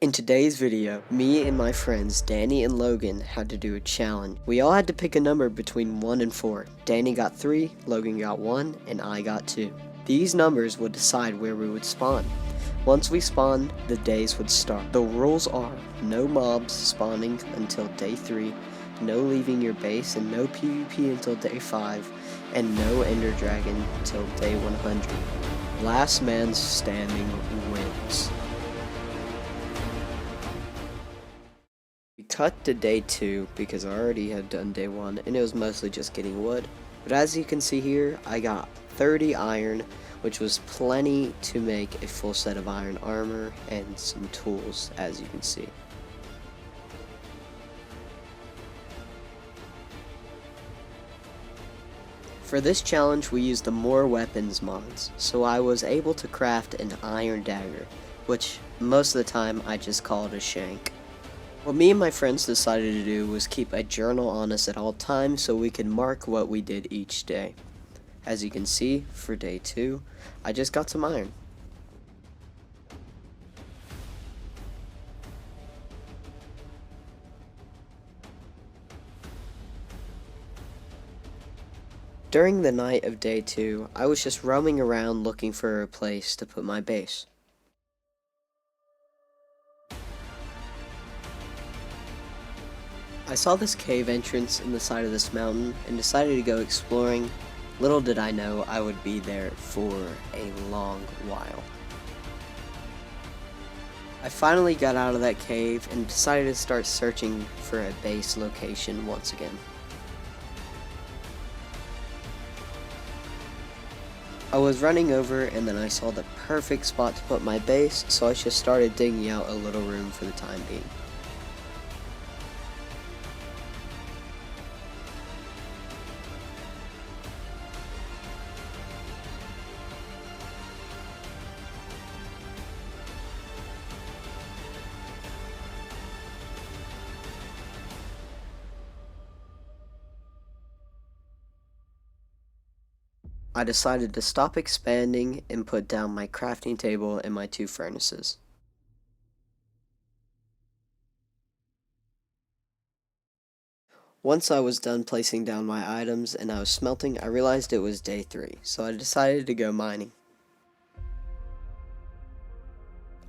In today's video, me and my friends Danny and Logan had to do a challenge. We all had to pick a number between 1 and 4. Danny got 3, Logan got 1, and I got 2. These numbers would decide where we would spawn. Once we spawned, the days would start. The rules are no mobs spawning until day 3, no leaving your base, and no PvP until day 5, and no Ender Dragon until day 100. Last man standing wins. We cut to day 2 because I already had done day 1 and it was mostly just getting wood. But as you can see here, I got 30 iron, which was plenty to make a full set of iron armor and some tools, as you can see. For this challenge we used the more weapons mods, so I was able to craft an iron dagger, which most of the time I just call it a shank. What me and my friends decided to do was keep a journal on us at all times so we could mark what we did each day. As you can see, for day 2, I just got some iron. During the night of day 2, I was just roaming around looking for a place to put my base. I saw this cave entrance in the side of this mountain and decided to go exploring. Little did I know I would be there for a long while. I finally got out of that cave and decided to start searching for a base location once again. I was running over and then I saw the perfect spot to put my base, so I just started digging out a little room for the time being. I decided to stop expanding and put down my crafting table and my 2 furnaces. Once I was done placing down my items and I was smelting, I realized it was day 3, so I decided to go mining.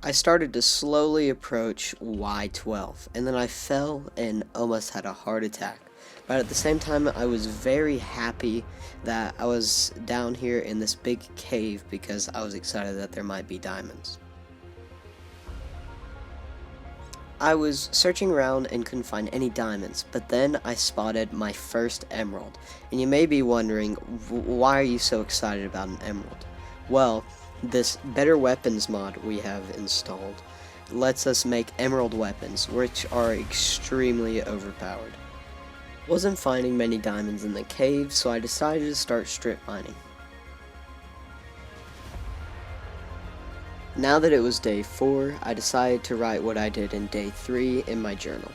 I started to slowly approach Y12, and then I fell and almost had a heart attack. But at the same time, I was very happy that I was down here in this big cave because I was excited that there might be diamonds. I was searching around and couldn't find any diamonds, but then I spotted my first emerald. And you may be wondering, why are you so excited about an emerald? Well, this better weapons mod we have installed lets us make emerald weapons, which are extremely overpowered. Wasn't finding many diamonds in the cave, so I decided to start strip mining. Now that it was day 4, I decided to write what I did in day 3 in my journal.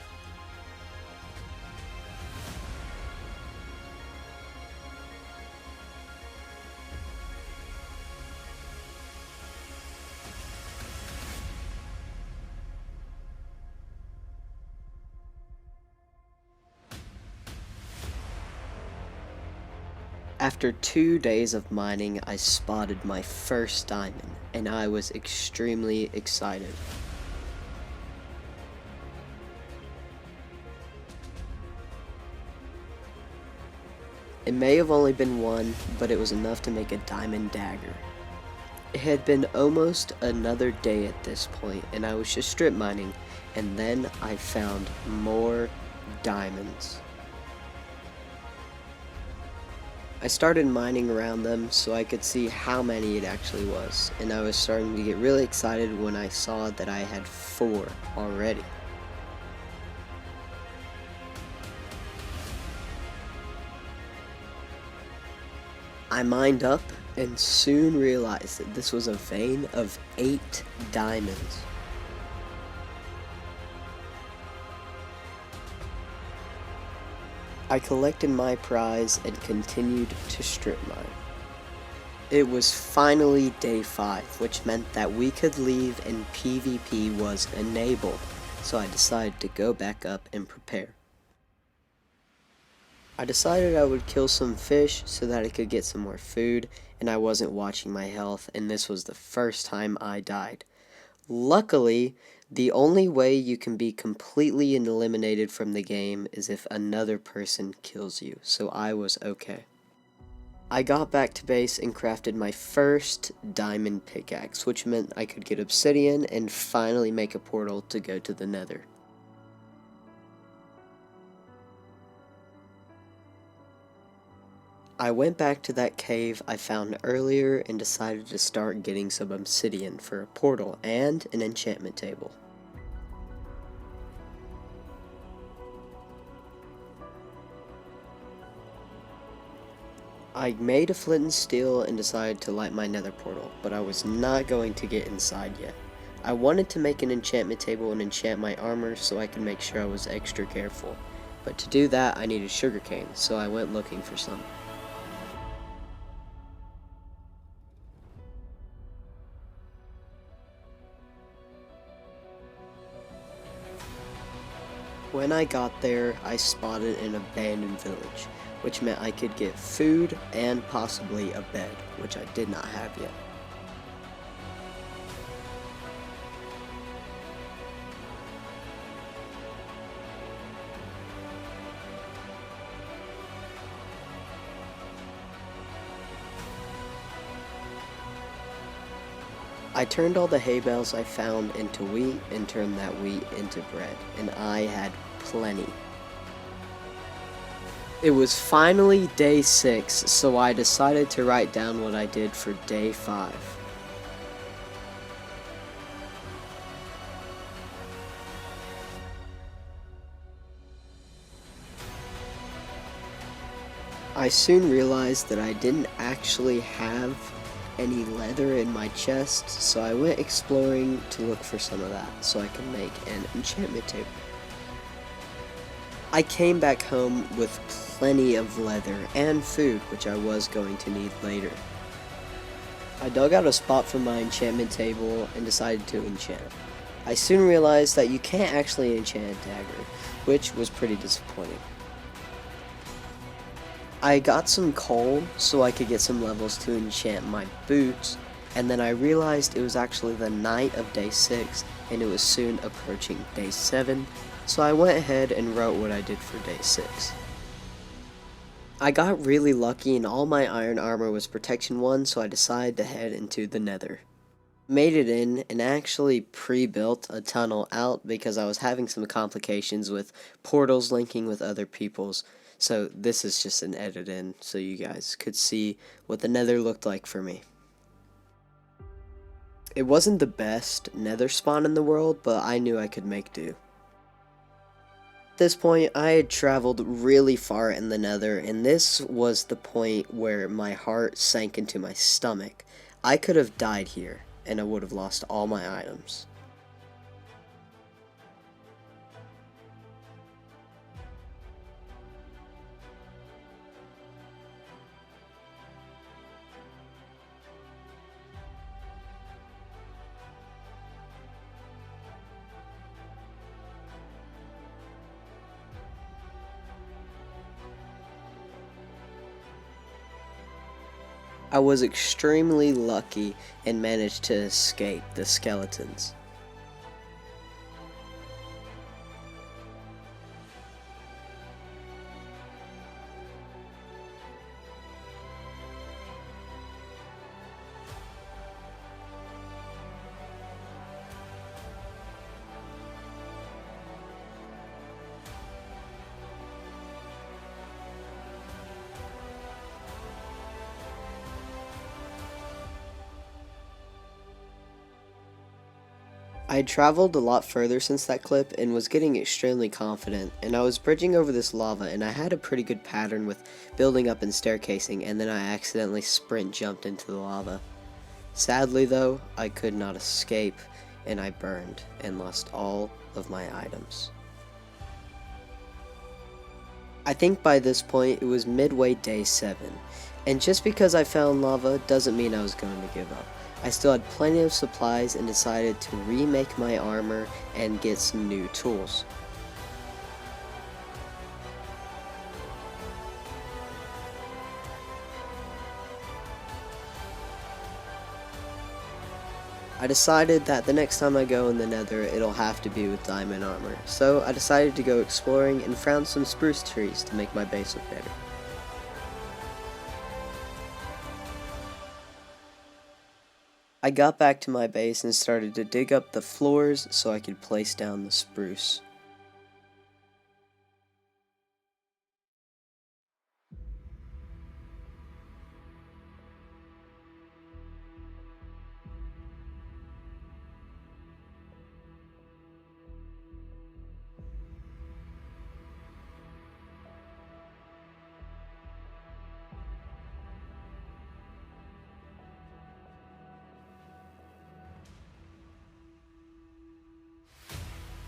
After 2 days of mining, I spotted my first diamond, and I was extremely excited. It may have only been one, but it was enough to make a diamond dagger. It had been almost another day at this point, and I was just strip mining, and then I found more diamonds. I started mining around them so I could see how many it actually was, and I was starting to get really excited when I saw that I had 4 already. I mined up and soon realized that this was a vein of 8 diamonds. I collected my prize and continued to strip mine. It was finally day 5, which meant that we could leave and PvP was enabled, so I decided to go back up and prepare. I decided I would kill some fish so that I could get some more food, and I wasn't watching my health, and this was the first time I died. Luckily, the only way you can be completely eliminated from the game is if another person kills you, so I was okay. I got back to base and crafted my first diamond pickaxe, which meant I could get obsidian and finally make a portal to go to the nether. I went back to that cave I found earlier and decided to start getting some obsidian for a portal and an enchantment table. I made a flint and steel and decided to light my nether portal, but I was not going to get inside yet. I wanted to make an enchantment table and enchant my armor so I could make sure I was extra careful, but to do that I needed sugarcane, so I went looking for some. When I got there, I spotted an abandoned village, which meant I could get food and possibly a bed, which I did not have yet. I turned all the hay bales I found into wheat and turned that wheat into bread, and I had plenty. It was finally day 6, so I decided to write down what I did for day 5. I soon realized that I didn't actually have any leather in my chest, so I went exploring to look for some of that so I could make an enchantment table. I came back home with plenty of leather and food, which I was going to need later. I dug out a spot for my enchantment table and decided to enchant. I soon realized that you can't actually enchant a dagger, which was pretty disappointing. I got some coal so I could get some levels to enchant my boots, and then I realized it was actually the night of day 6 and it was soon approaching day 7, so I went ahead and wrote what I did for day 6. I got really lucky and all my iron armor was protection 1, so I decided to head into the nether. Made it in and actually pre-built a tunnel out because I was having some complications with portals linking with other people's. So this is just an edit in so you guys could see what the nether looked like for me. It wasn't the best nether spawn in the world, but I knew I could make do. At this point, I had traveled really far in the nether, and this was the point where my heart sank into my stomach. I could have died here, and I would have lost all my items. I was extremely lucky and managed to escape the skeletons. I had traveled a lot further since that clip and was getting extremely confident, and I was bridging over this lava and I had a pretty good pattern with building up and staircasing, and then I accidentally sprint jumped into the lava. Sadly though, I could not escape and I burned and lost all of my items. I think by this point it was midway day 7, And just because I found lava doesn't mean I was going to give up. I still had plenty of supplies and decided to remake my armor and get some new tools. I decided that the next time I go in the nether, it'll have to be with diamond armor. So I decided to go exploring and found some spruce trees to make my base look better. I got back to my base and started to dig up the floors so I could place down the spruce.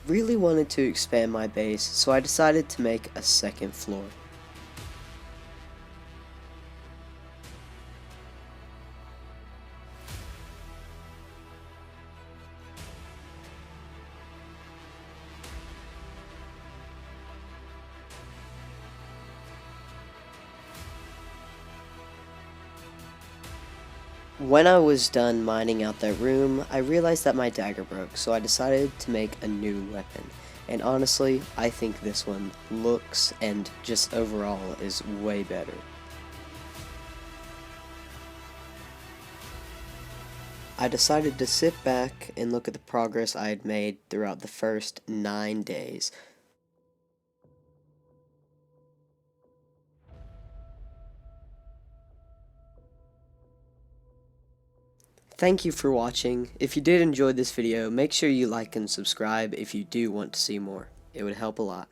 Really wanted to expand my base, so I decided to make a second floor. When I was done mining out that room, I realized that my dagger broke, so I decided to make a new weapon. And honestly, I think this one looks and just overall is way better. I decided to sit back and look at the progress I had made throughout the first 9 days. Thank you for watching. If you did enjoy this video, make sure you like and subscribe if you do want to see more. It would help a lot.